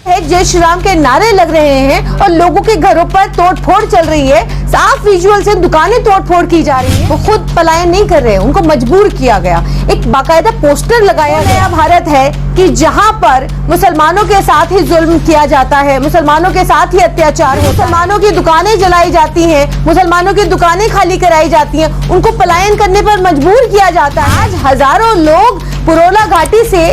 जय श्री राम के नारे लग रहे हैं और लोगों के घरों पर तोड़फोड़ चल रही है। साफ विजुअल से दुकानें तोड़फोड़ की जा रही है। वो खुद पलायन नहीं कर रहे हैं, उनको मजबूर किया गया। एक बाकायदा पोस्टर लगाया गया भारत है कि जहां पर मुसलमानों के साथ ही जुल्म किया जाता है, मुसलमानों के साथ ही अत्याचार होता है, मुसलमानों की दुकानें जलाई जाती हैं, मुसलमानों की दुकानें खाली कराई जाती हैं, उनको पलायन करने पर मजबूर किया जाता है। आज हजारों लोग पुरोला घाटी से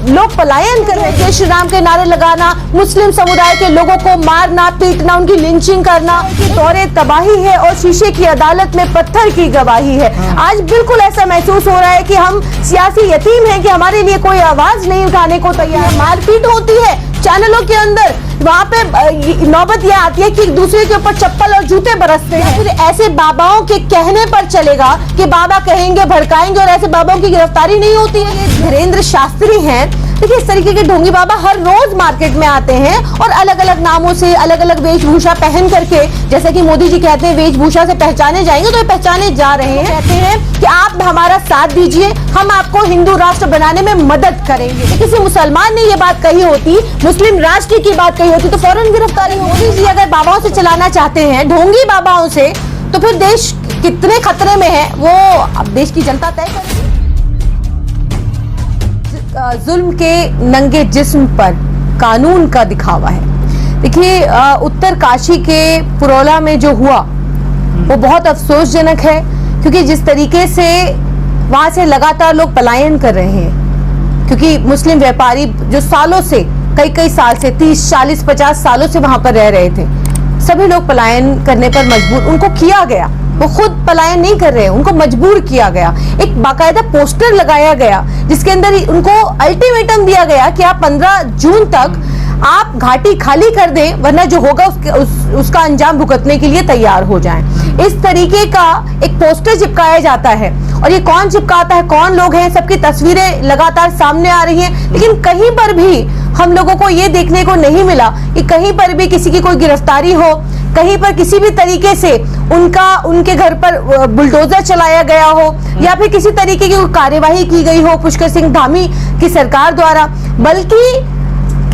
लोग पलायन कर रहे हैं। जय श्री राम के नारे लगाना, मुस्लिम समुदाय के लोगों को मारना, पीटना, उनकी लिंचिंग करना, दौरे तबाही है और शीशे की अदालत में पत्थर की गवाही है। आज बिल्कुल ऐसा महसूस हो रहा है कि हम सियासी यतीम हैं कि हमारे लिए कोई आवाज नहीं उठाने को तैयार। मारपीट होती है चैनलों के अंदर, वहाँ पे नौबत यह आती है कि एक दूसरे के ऊपर चप्पल और जूते बरसते हैं। फिर ऐसे बाबाओं के कहने पर चलेगा कि बाबा कहेंगे, भड़काएंगे और ऐसे बाबाओं की गिरफ्तारी नहीं होती है। ये धीरेन्द्र शास्त्री हैं। देखिए, इस तरीके के ढोंगी बाबा हर रोज मार्केट में आते हैं और अलग अलग नामों से, अलग अलग वेशभूषा पहन करके, जैसे कि मोदी जी कहते हैं वेशभूषा से पहचाने जाएंगे, तो ये पहचाने जा रहे हैं। कहते हैं कि आप हमारा साथ दीजिए, हम आपको हिंदू राष्ट्र बनाने में मदद करेंगे। किसी मुसलमान ने ये बात कही होती, मुस्लिम राष्ट्र की बात कही होती, तो फौरन गिरफ्तारी। मोदी जी अगर बाबाओं से चलाना चाहते हैं, ढोंगी बाबाओं से, तो फिर देश कितने खतरे में है वो अब देश की जनता तय करेगी। जुल्म के नंगे जिस्म पर कानून का दिखावा है। देखिए, उत्तर काशी के पुरोला में जो हुआ वो बहुत अफसोसजनक है, क्योंकि जिस तरीके से वहां से लगातार लोग पलायन कर रहे हैं, क्योंकि मुस्लिम व्यापारी जो सालों से, कई साल से, 30, 40, 50 सालों से वहां पर रह रहे थे, सभी लोग पलायन करने पर मजबूर, उनको किया गया। वो खुद पलायन नहीं कर रहे हैं, उनको मजबूर किया गया। एक बाकायदा पोस्टर लगाया गया जिसके अंदर उनको अल्टीमेटम दिया गया कि आप 15 जून तक आप घाटी खाली कर दें, वरना जो होगा उसका अंजाम भुगतने के लिए तैयार हो जाएं। इस तरीके का एक पोस्टर चिपकाया जाता है, और ये कौन चिपकाता है, कौन लोग हैं, सबकी तस्वीरें लगातार सामने आ रही हैं। लेकिन कहीं पर भी हम लोगों को ये देखने को नहीं मिला कि कहीं पर भी किसी की कोई गिरफ्तारी हो, कहीं पर किसी भी तरीके से उनके घर पर बुलडोजर चलाया गया हो, या फिर किसी तरीके की कार्यवाही की गई हो पुष्कर सिंह धामी की सरकार द्वारा। बल्कि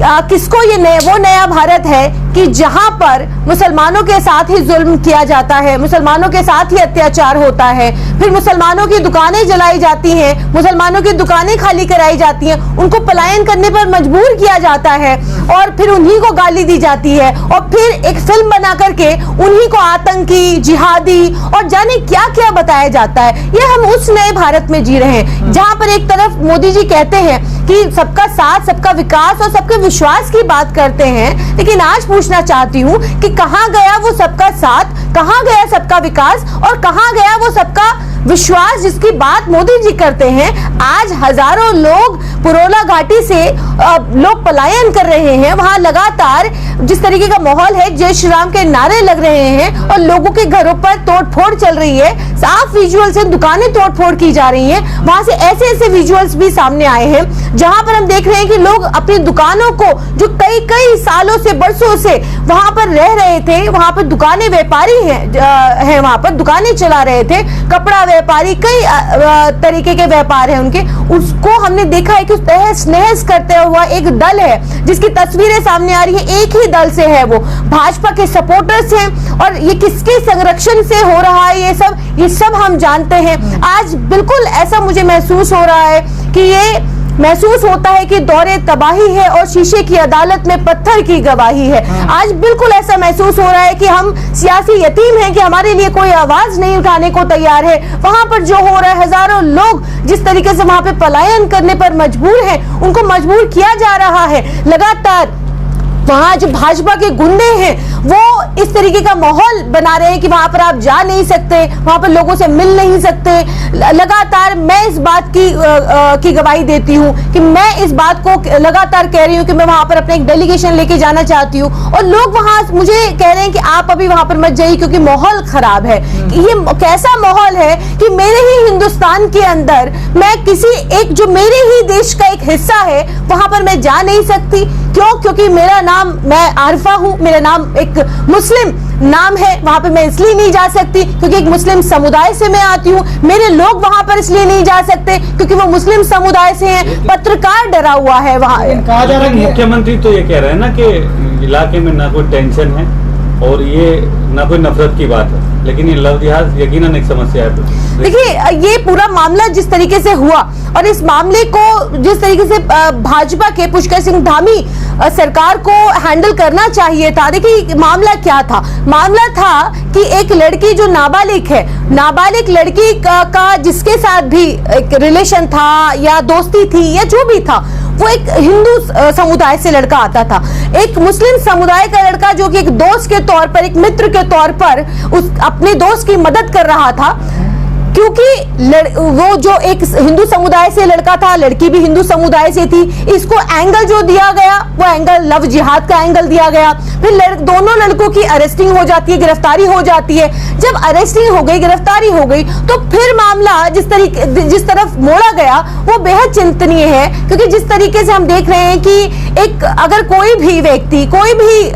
किसको ये वो नया भारत है कि जहां पर मुसलमानों के साथ ही जुल्म किया जाता है, मुसलमानों के साथ ही अत्याचार होता है, फिर मुसलमानों की दुकानें जलाई जाती हैं, मुसलमानों की दुकानें खाली कराई जाती हैं, उनको पलायन करने पर मजबूर किया जाता है, और फिर उन्हीं को गाली दी जाती है, और फिर एक फिल्म बना करके उन्हीं को आतंकी, जिहादी और जाने क्या क्या बताया जाता है। ये हम उस नए भारत में जी रहे हैं जहां पर एक तरफ मोदी जी कहते हैं कि सबका साथ, सबका विकास और सबके विश्वास की बात करते हैं, लेकिन आज पूछना चाहती हूँ कि कहाँ गया वो सबका साथ, कहाँ गया सबका विकास, और कहाँ गया वो सबका विश्वास जिसकी बात मोदी जी करते हैं। आज हजारों लोग पुरोला घाटी से लोग पलायन कर रहे हैं। वहां लगातार जिस तरीके का माहौल है, जय श्री राम के नारे लग रहे हैं और लोगों के घरों पर तोड़फोड़ चल रही है। साफ विजुअल से दुकानें तोड़फोड़ की जा रही हैं। वहां से ऐसे विजुअल्स भी सामने आए हैं जहां पर हम देख रहे हैं कि लोग अपनी दुकानों को, जो कई सालों से, बरसों से वहां पर रह रहे थे, वहां पर दुकानें, व्यापारी हैं वहां पर दुकानें चला रहे थे, कपड़ा व्यापारी, कई तरीके के व्यापार हैं उनके, उसको हमने देखा है कि तहस नहस करते हुआ एक दल है जिसकी तस्वीरें सामने आ रही है। एक ही दल से है, वो भाजपा के सपोर्टर्स हैं, और ये किसके संरक्षण से हो रहा है ये सब हम जानते हैं। आज बिल्कुल ऐसा मुझे महसूस हो रहा है कि ये महसूस होता है कि दौरे तबाही है और शीशे की अदालत में पत्थर की गवाही है। आज बिल्कुल ऐसा महसूस हो रहा है कि हम सियासी यतीम हैं कि हमारे लिए कोई आवाज नहीं उठाने को तैयार है। वहां पर जो हो रहा है, हजारों लोग जिस तरीके से वहां पे पलायन करने पर मजबूर हैं, उनको मजबूर किया जा रहा है। लगातार वहां जो भाजपा के गुंडे हैं वो इस तरीके का माहौल बना रहे हैं कि वहां पर आप जा नहीं सकते, वहां पर लोगों से मिल नहीं सकते। लगातार मैं इस बात की गवाही देती हूँ कि मैं इस बात को लगातार कह रही हूँ कि मैं वहां पर अपने एक डेलीगेशन लेके जाना चाहती हूँ, और लोग वहां मुझे कह रहे हैं कि आप अभी वहां पर मत जाइए क्योंकि माहौल खराब है। ये कैसा माहौल है कि मेरे ही हिंदुस्तान के अंदर मैं किसी एक, जो मेरे ही देश का एक हिस्सा है, वहां पर मैं जा नहीं सकती। क्यों? क्योंकि मेरा नाम, मैं आरिफा हूं, मेरा नाम एक मुस्लिम नाम है, वहां पे मैं इसलिए नहीं जा सकती क्योंकि एक मुस्लिम समुदाय से मैं आती हूँ, मेरे लोग वहां पर इसलिए नहीं जा सकते क्योंकि वो मुस्लिम समुदाय से हैं, पत्रकार डरा हुआ है वहां। कहा जा रहा है मुख्यमंत्री तो ये कह रहे हैं ना कि इलाके में ना कोई टेंशन है और ये ना कोई नफरत की बात है, लेकिन ये लव जिहाद यकीनन एक समस्या है। देखिए, ये पूरा मामला जिस तरीके से हुआ और इस मामले को जिस तरीके से भाजपा के पुष्कर सिंह धामी सरकार को हैंडल करना चाहिए था। देखिए, मामला क्या था? मामला था कि एक लड़की जो नाबालिग है, नाबालिग लड़की का जिसके साथ भी एक रिलेशन था या दोस्ती थी या जो भी था, वो एक हिंदू समुदाय से लड़का आता था, एक मुस्लिम समुदाय का लड़का जो कि एक दोस्त के तौर पर, एक मित्र के तौर पर उस अपने दोस्त की मदद कर रहा था, क्योंकि वो जो एक हिंदू समुदाय से लड़का था, लड़की भी हिंदू समुदाय से थी। इसको एंगल जो दिया गया वो एंगल लव जिहाद का एंगल दिया गया। फिर दोनों लड़कों की अरेस्टिंग हो जाती है, गिरफ्तारी हो जाती है। जब अरेस्टिंग हो गई, गिरफ्तारी हो गई, तो फिर मामला जिस तरफ मोड़ा गया वो बेहद चिंतनीय है, क्योंकि जिस तरीके से हम देख रहे हैं कि एक अगर कोई भी व्यक्ति, कोई भी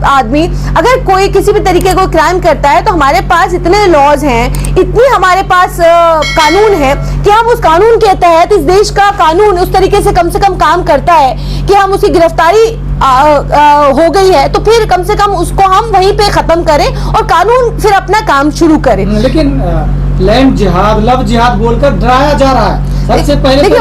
आदमी अगर कोई किसी भी तरीके को क्राइम करता है तो हमारे पास इतने लॉज हैं, इतनी हमारे पास कानून है कि हम उस कानून के तहत, इस देश का कानून उस तरीके से कम काम करता है कि हम उसकी गिरफ्तारी हो गई है तो फिर कम से कम उसको हम वहीं पे खत्म करें और कानून फिर अपना काम शुरू करे। लेकिन लैंड जिहाद, लव जिहाद बोलकर डराया जा रहा है। सबसे पहले देखिए,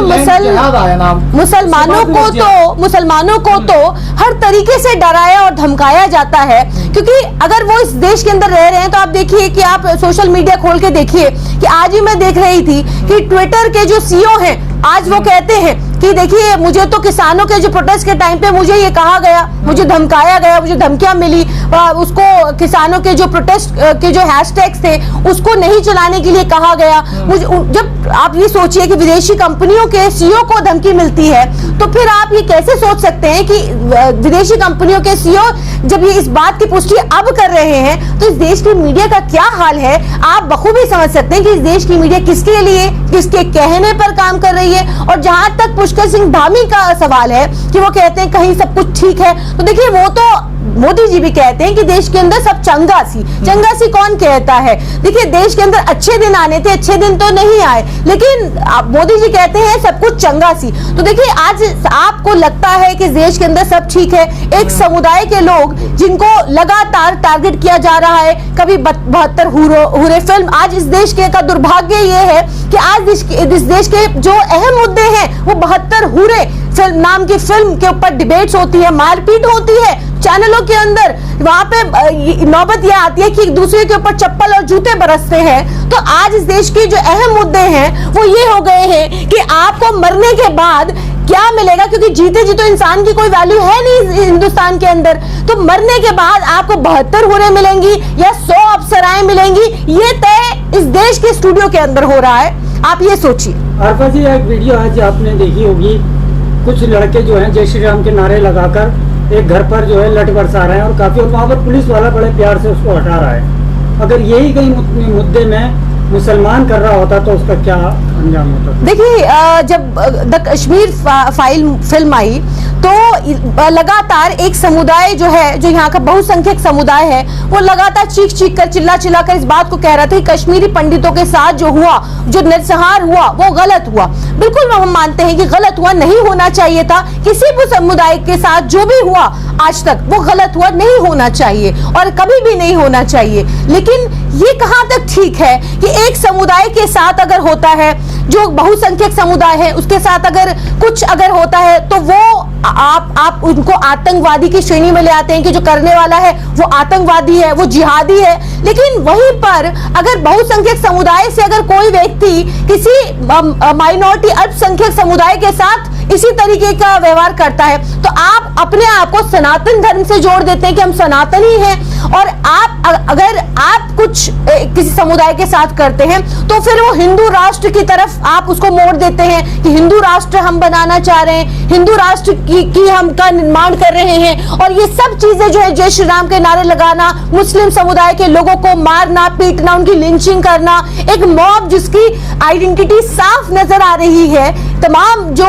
मुसलमानों को तो हर तरीके से डराया और धमकाया जाता है, क्योंकि अगर वो इस देश के अंदर रह रहे हैं तो आप देखिए कि आप सोशल मीडिया खोल के देखिए कि आज ही मैं देख रही थी कि ट्विटर के जो सीईओ हैं, आज वो कहते हैं कि देखिए, मुझे तो किसानों के जो प्रोटेस्ट के टाइम पे मुझे ये कहा गया, मुझे धमकाया गया, मुझे धमकियां मिली, उसको किसानों के जो प्रोटेस्ट के जो हैशटैग्स थे उसको नहीं चलाने के लिए कहा गया। मुझे जब आप ये सोचिए कि विदेशी कंपनियों के सीईओ को धमकी मिलती है, तो फिर आप ये कैसे सोच सकते हैं कि विदेशी कंपनियों के सीईओ जब ये इस बात की पुष्टि अब कर रहे हैं तो इस देश की मीडिया का क्या हाल है? आप बखूबी समझ सकते हैं कि इस देश की मीडिया किसके लिए, किसके कहने पर काम कर रही है। और जहां तक पुष्कर सिंह धामी का सवाल है कि वो कहते हैं कहीं सब कुछ ठीक है, तो देखिए, वो तो मोदी जी भी कहते हैं कि देश के अंदर सब चंगासी कौन कहता है? देखिए, देश के अंदर अच्छे दिन आने थे, अच्छे दिन तो नहीं आए, लेकिन मोदी जी कहते हैं सब कुछ चंगासी। तो देखिए, आज आपको लगता है कि देश के अंदर सब ठीक है, एक समुदाय के लोग जिनको लगातार टारगेट किया जा रहा है, कभी 72 हुरे फिल्म, आज इस देश के का दुर्भाग्य ये है कि आज इस देश के जो अहम मुद्दे हैं वो 72 हुरे फिल्म नाम की फिल्म के ऊपर डिबेट्स होती है, मारपीट होती है चैनलों के अंदर। वहां पे नौबत यह आती है कि एक दूसरे के ऊपर चप्पल और जूते बरसते हैं। तो आज इस देश के जो अहम मुद्दे हैं वो ये हो गए हैं कि आपको मरने के बाद क्या मिलेगा, क्योंकि जीते जी तो इंसान की कोई वैल्यू है नहीं हिंदुस्तान के अंदर। तो मरने के बाद आपको 72 हुरें मिलेंगी या 100 अप्सराएं मिलेंगी, ये तय इस देश के स्टूडियो के अंदर हो रहा है। आप ये सोचिए। अर्पा जी, एक वीडियो आज आपने देखी होगी, कुछ लड़के जो हैं जय श्री राम के नारे लगाकर एक घर पर जो है लठ बरसा रहे हैं और काफी, और वहाँ पर पुलिस वाला बड़े प्यार से उसको हटा रहा है। अगर यही कहीं मुद्दे में मुसलमान कर रहा होता तो उसका क्या अंजाम होता? देखिए, जब द कश्मीर फिल्म आई तो लगातार एक समुदाय जो है, जो यहाँ का बहुसंख्यक समुदाय है, वो लगातार चीख कर, चिल्ला कर इस बात को कह रहा था कि कश्मीरी पंडितों के साथ जो हुआ, जो नरसंहार हुआ, वो गलत हुआ। बिल्कुल हम मानते हैं कि गलत हुआ, नहीं होना चाहिए था। किसी भी समुदाय के साथ जो भी हुआ आज तक वो गलत हुआ, नहीं होना चाहिए और कभी भी नहीं होना चाहिए। लेकिन ये कहाँ तक ठीक है कि एक समुदाय के साथ अगर होता है, जो बहुसंख्यक समुदाय है, उसके साथ अगर कुछ अगर होता है तो वो आप उनको आतंकवादी की श्रेणी में ले आते हैं कि जो करने वाला है वो आतंकवादी है, वो जिहादी है। लेकिन वहीं पर अगर बहुसंख्यक समुदाय से अगर कोई व्यक्ति किसी माइनॉरिटी अल्पसंख्यक समुदाय के साथ इसी तरीके का व्यवहार करता है तो आप अपने आप को सनातन धर्म से जोड़ देते हैं कि हम सनातनी हैं। और अगर आप कुछ किसी समुदाय के साथ करते हैं तो फिर वो हिंदू राष्ट्र की तरफ आप उसको मोड़ देते हैं कि हिंदू राष्ट्र हम बनाना चाह रहे हैं, हिंदू राष्ट्र की हम का निर्माण कर रहे हैं। और ये सब चीजें जो है, जय श्री राम के नारे लगाना, मुस्लिम समुदाय के लोगों को मारना, पीटना, उनकी लिंचिंग करना, एक मॉब जिसकी आइडेंटिटी साफ नजर आ रही है, तमाम जो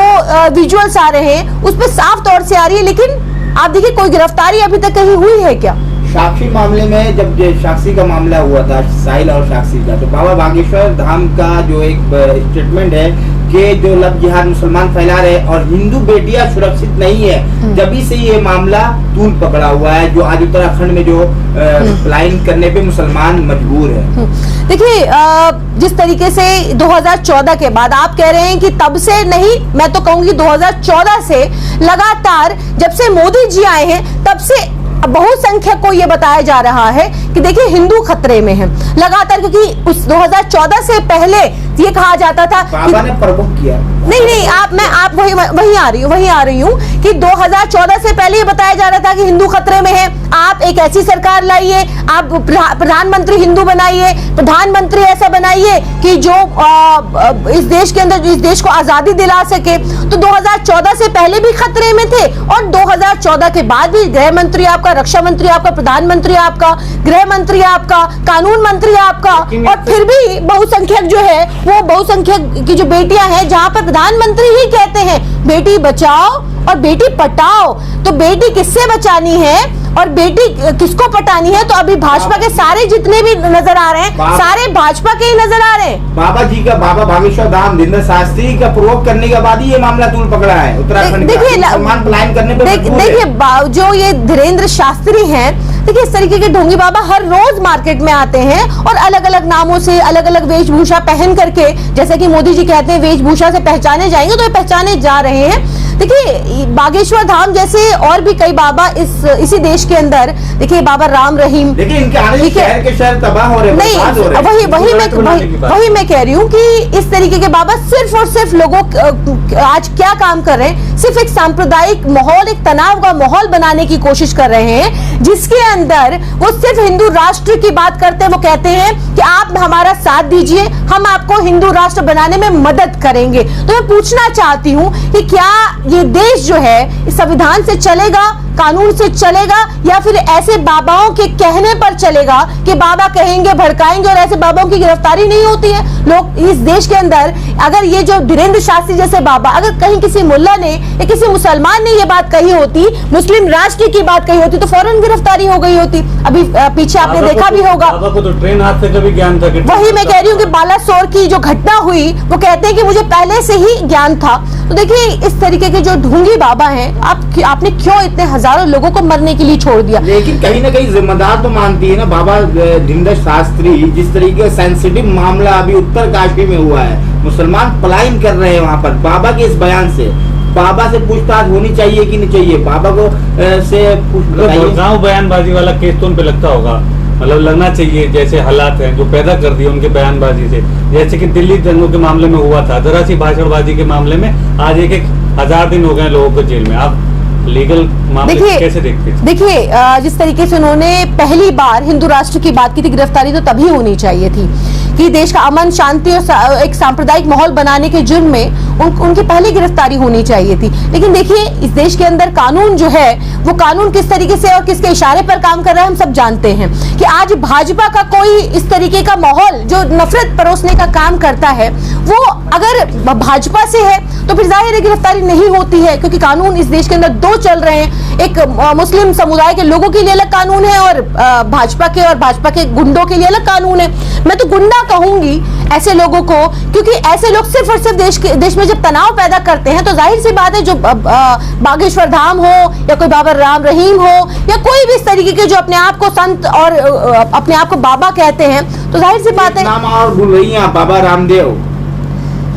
विजुअल्स आ रहे हैं उस पर साफ तौर से आ रही है। लेकिन आप देखिए, कोई गिरफ्तारी अभी तक कहीं हुई है क्या? साक्षी मामले में जब साक्षी का मामला हुआ था, साहिल और साक्षी का, तो बाबा बागेश्वर धाम का जो एक स्टेटमेंट है कि जो लव जिहाद मुसलमान फैला रहे और हिंदू बेटियां सुरक्षित नहीं है, जब से ये मामला तूल पकड़ा हुआ है, जो आज उत्तराखंड में जो पलायन करने पे मुसलमान मजबूर है। देखिए, जिस तरीके से 2014 के बाद आप कह रहे हैं कि तब से नहीं, मैं तो कहूंगी 2014 से लगातार जब से मोदी जी आए हैं तब से बहुसंख्यक को ये बताया जा रहा है कि देखिए हिंदू खतरे में है लगातार, क्योंकि उस 2014 से पहले ये कहा जाता था बाबा ने प्रवोक किया। नहीं, आप वही आ रही हूँ कि 2014 से पहले ये बताया जा रहा था कि हिंदू खतरे में है, आप एक ऐसी सरकार लाइए, आप प्रधानमंत्री हिंदू बनाइए, प्रधानमंत्री ऐसा बनाइए कि जो इस देश के अंदर, इस देश को आजादी दिला सके। तो 2014 से पहले भी खतरे में थे और 2014 के बाद भी गृह मंत्री आपका, रक्षा मंत्री आपका, प्रधानमंत्री आपका, गृह मंत्री आपका, कानून मंत्री आपका, और फिर भी बहुसंख्यक जो है वो बहुसंख्यक की जो बेटियां हैं, जहां पर प्रधानमंत्री ही कहते हैं बेटी बचाओ और बेटी पटाओ, तो बेटी किससे बचानी है और बेटी किसको पटानी है? तो अभी भाजपा के सारे जितने भी नजर आ रहे हैं सारे भाजपा के ही नजर आ रहे हैं। बाबा जी का, बाबा बागेश्वर धाम धीरेन्द्र शास्त्री का प्रवोक करने के बाद ही ये मामला तूल पकड़ा है उत्तराखंड। देखिए पलायन करने पे देखिए जो ये धीरेन्द्र शास्त्री हैं, देखिए इस तरीके के ढोंगी बाबा हर रोज मार्केट में आते हैं और अलग अलग नामों से, अलग अलग वेशभूषा पहन करके, जैसे कि मोदी जी कहते हैं वेशभूषा से पहचाने जाएंगे, तो ये पहचाने जा रहे हैं। देखिए बागेश्वर धाम जैसे और भी कई बाबा इसी देश के अंदर, देखिए बाबा राम रहीम, देखिए इनके आने से शहर के शहर तबाह हो रहे हैं, बर्बाद हो रहे हैं। वही मैं कह रही हूँ कि इस तरीके के बाबा सिर्फ और सिर्फ लोगों आज क्या काम कर रहे हैं, सिर्फ एक सांप्रदायिक माहौल, एक तनाव का माहौल बनाने की कोशिश कर रहे हैं, जिसके अंदर वो सिर्फ हिंदू राष्ट्र की बात करते हैं। वो कहते हैं कि आप हमारा साथ दीजिए, हम आपको हिंदू राष्ट्र बनाने में मदद करेंगे। तो मैं पूछना चाहती हूँ कि क्या ये देश जो है इस संविधान से चलेगा, कानून से चलेगा, या फिर ऐसे बाबाओं के कहने पर चलेगा कि बाबा कहेंगे भड़काएंगे और ऐसे बाबाओं की गिरफ्तारी नहीं होती है? लोग इस देश के अंदर, अगर ये जो धीरेन्द्र शास्त्री जैसे बाबा, अगर कहीं किसी मुल्ला ने या किसी मुसलमान ने ये बात कही होती, मुस्लिम राष्ट्र की बात कही होती, तो फौरन गिरफ्तारी हो गई होती। अभी पीछे आपने देखा भी होगा, बाबा को तो ट्रेन हादसे का भी ज्ञान था। वही मैं कह रही हूँ कि बालासोर की जो घटना हुई, वो कहते हैं कि मुझे पहले से ही ज्ञान था। तो देखिए इस तरीके के जो ढोंगी बाबा हैं, आपने क्यों इतने हजारों लोगों को मरने के लिए छोड़ दिया? लेकिन कहीं ना कहीं जिम्मेदार तो मानती है ना बाबा धीरेन्द्र शास्त्री, जिस तरीके का सेंसिटिव मामला अभी उत्तरकाशी में हुआ है, मुसलमान पलायन कर रहे हैं वहाँ पर, बाबा के इस बयान से बाबा से पूछताछ होनी चाहिए कि नहीं चाहिए? बाबा को से गाँव बयानबाजी वाला केस तो उन पे लगता होगा, मतलब लगना चाहिए, जैसे हालात हैं जो पैदा कर दिए उनके बयानबाजी से, जैसे कि दिल्ली दंगों के मामले में हुआ था, जरा सी भाषणबाजी के मामले में आज एक 1000 दिन हो गए लोगों को जेल में। आप लीगल मामले कैसे देखते हैं? देखिए जिस तरीके से उन्होंने पहली बार हिंदू राष्ट्र की बात की थी, गिरफ्तारी तो तभी होनी चाहिए थी कि देश का अमन, शांति और एक सांप्रदायिक माहौल बनाने के जुर्म में उनकी पहली गिरफ्तारी होनी चाहिए थी। लेकिन देखिए इस देश के अंदर कानून जो है, वो कानून किस तरीके से और किसके इशारे पर काम कर रहा है हम सब जानते हैं कि आज भाजपा का कोई इस तरीके का माहौल जो नफरत परोसने का काम करता है, वो अगर भाजपा से है तो फिर जाहिर है गिरफ्तारी नहीं होती है, क्योंकि कानून इस देश के अंदर दो चल रहे हैं। एक मुस्लिम समुदाय के लोगों के लिए अलग कानून है और भाजपा के गुंडों के लिए अलग कानून है। मैं तो गुंडा कहूंगी ऐसे लोगों को, क्योंकि ऐसे लोग सिर्फ और सिर्फ देश में जब तनाव पैदा करते हैं, तो जाहिर सी बात है जो बागेश्वर धाम हो या कोई बाबा राम रहीम हो या कोई भी इस तरीके के जो अपने आप को संत और अपने आप को बाबा कहते हैं, तो जाहिर सी बात है नाम और भूल रही हैं बाबा रामदेव।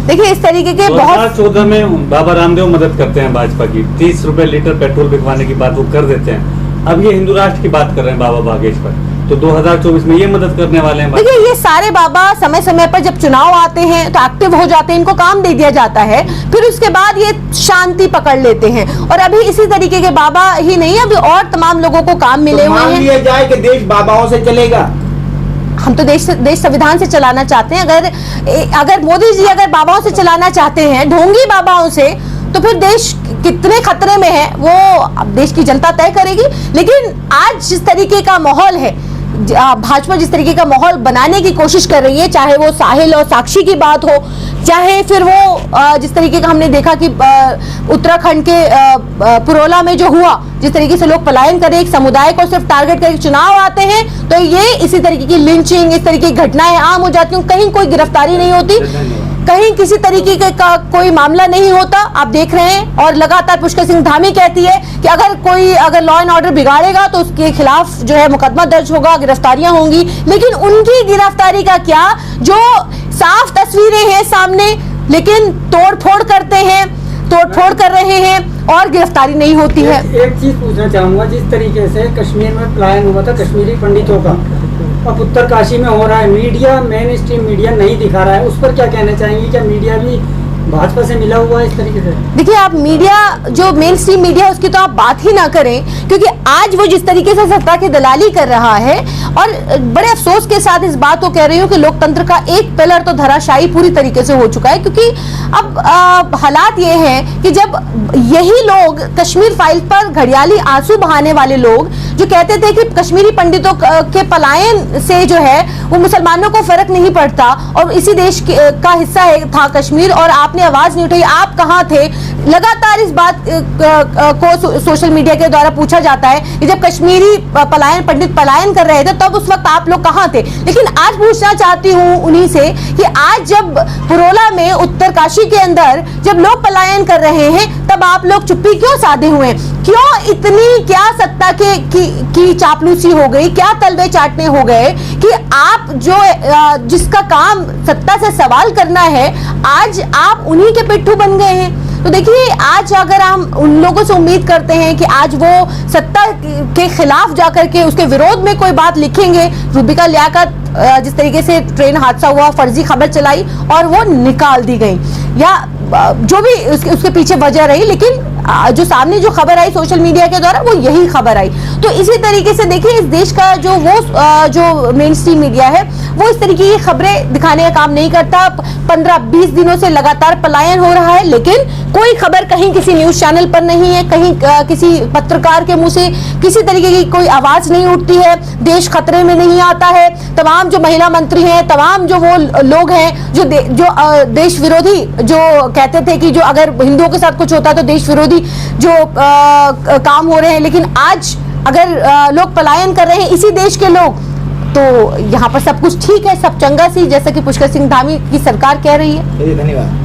देखिए इस तरीके के 2014 में बाबा रामदेव मदद करते हैं भाजपा की, 30 रुपए लीटर पेट्रोल बिकवाने की बात वो कर देते हैं। अब ये हिंदू राष्ट्र की बात कर रहे हैं बाबा बागेश्वर, तो 2024 में ये मदद करने वाले हैं। देखिए ये सारे बाबा समय समय पर जब चुनाव आते हैं तो एक्टिव हो जाते हैं, इनको काम दे दिया जाता है, फिर उसके बाद ये शांति पकड़ लेते हैं। और अभी इसी तरीके के बाबा ही नहीं, अभी और तमाम लोगों को काम मिले हुए हैं। मान लिया जाए कि देश बाबाओं से चलेगा, हम तो देश संविधान से चलाना चाहते हैं। अगर मोदी जी अगर बाबाओं से चलाना चाहते हैं, ढोंगी बाबाओं से, तो फिर देश कितने खतरे में है वो अब देश की जनता तय करेगी। लेकिन आज जिस तरीके का माहौल है, भाजपा जिस तरीके का माहौल बनाने की कोशिश कर रही है, चाहे वो साहिल और साक्षी की बात हो, चाहे फिर वो जिस तरीके का हमने देखा कि उत्तराखंड के पुरोला में जो हुआ, जिस तरीके से लोग पलायन कर एक समुदाय को सिर्फ टारगेट करके चुनाव आते हैं, तो ये इसी तरीके की लिंचिंग, इस तरीके की घटनाएं आम हो जाती हैं। कहीं कोई गिरफ्तारी नहीं होती, कहीं किसी तरीके का कोई मामला नहीं होता, आप देख रहे हैं। और लगातार पुष्कर सिंह धामी कहती है कि अगर लॉ एंड ऑर्डर बिगाड़ेगा तो उसके खिलाफ जो है मुकदमा दर्ज होगा, गिरफ्तारियां होंगी। लेकिन उनकी गिरफ्तारी का क्या, जो साफ तस्वीरें हैं सामने, लेकिन तोड़फोड़ करते हैं, तोड़फोड़ कर रहे हैं और गिरफ्तारी नहीं होती है। एक चीज पूछना चाहूंगा, जिस तरीके से कश्मीर में पलायन हुआ था कश्मीरी पंडितों का, अब उत्तरकाशी में हो रहा है, मीडिया, मेन स्ट्रीम मीडिया नहीं दिखा रहा है, उस पर क्या कहना चाहेंगे? क्या मीडिया भी भाजपा से मिला हुआ है इस तरीके से? देखिए, आप मीडिया, जो मेन स्ट्रीम मीडिया, उसकी तो आप बात ही ना करें, क्योंकि आज वो जिस तरीके से सत्ता की दलाली कर रहा है, और बड़े अफसोस के साथ इस बात को कह रही हूँ कि लोकतंत्र का एक पिलर तो धराशायी पूरी तरीके से हो चुका है। क्योंकि अब हालात ये हैं कि जब यही लोग, कश्मीर फाइल पर घड़ियाली आंसू बहाने वाले लोग, जो कहते थे कि कश्मीरी पंडितों के पलायन से जो है वो मुसलमानों को फर्क नहीं पड़ता और इसी देश का हिस्सा था कश्मीर, और आपने आवाज नहीं उठाई, आप कहाँ थे? लगातार इस बात को सोशल मीडिया के द्वारा पूछा जाता है कि जब कश्मीरी पंडित पलायन कर रहे थे तब उस वक्त आप लोग कहाँ थे? लेकिन आज पूछना चाहती हूँ उन्हीं से कि आज जब पुरोला में, उत्तरकाशी के अंदर जब लोग पलायन कर रहे हैं, तब आप लोग चुप्पी क्यों साधे हुए हैं? क्यों इतनी, क्या सत्ता की चापलूसी हो गई, क्या तलवे चाटने हो गए कि आप जो जिसका काम सत्ता से सवाल करना है, आज आप उन्हीं के पिट्ठू बन गए हैं? तो देखिए, आज अगर हम उन लोगों से उम्मीद करते हैं कि आज वो सत्ता के खिलाफ जाकर के उसके विरोध में कोई बात लिखेंगे, रूबिका लियाकत जिस तरीके से ट्रेन हादसा हुआ, फर्जी खबर चलाई और वो निकाल दी गई, या जो भी उसके पीछे वजह रही, लेकिन जो सामने जो खबर आई सोशल मीडिया के द्वारा, वो यही खबर आई। तो इसी तरीके से देखिए, इस देश का जो मेन स्ट्रीम मीडिया है, वो इस तरीके की खबरें दिखाने का काम नहीं करता। 15-20 दिनों से लगातार पलायन हो रहा है, लेकिन कोई खबर कहीं किसी न्यूज चैनल पर नहीं है, कहीं किसी पत्रकार के मुंह से किसी तरीके की कोई आवाज नहीं उठती है, देश खतरे में नहीं आता है। तमाम जो महिला मंत्री हैं, तमाम जो वो लोग हैं जो देश विरोधी, जो कहते थे कि जो अगर हिंदुओं के साथ कुछ होता तो देश विरोधी जो काम हो रहे हैं, लेकिन आज अगर लोग पलायन कर रहे हैं, इसी देश के लोग, तो यहाँ पर सब कुछ ठीक है, सब चंगा सी, जैसा कि पुष्कर सिंह धामी की सरकार कह रही है। धन्यवाद।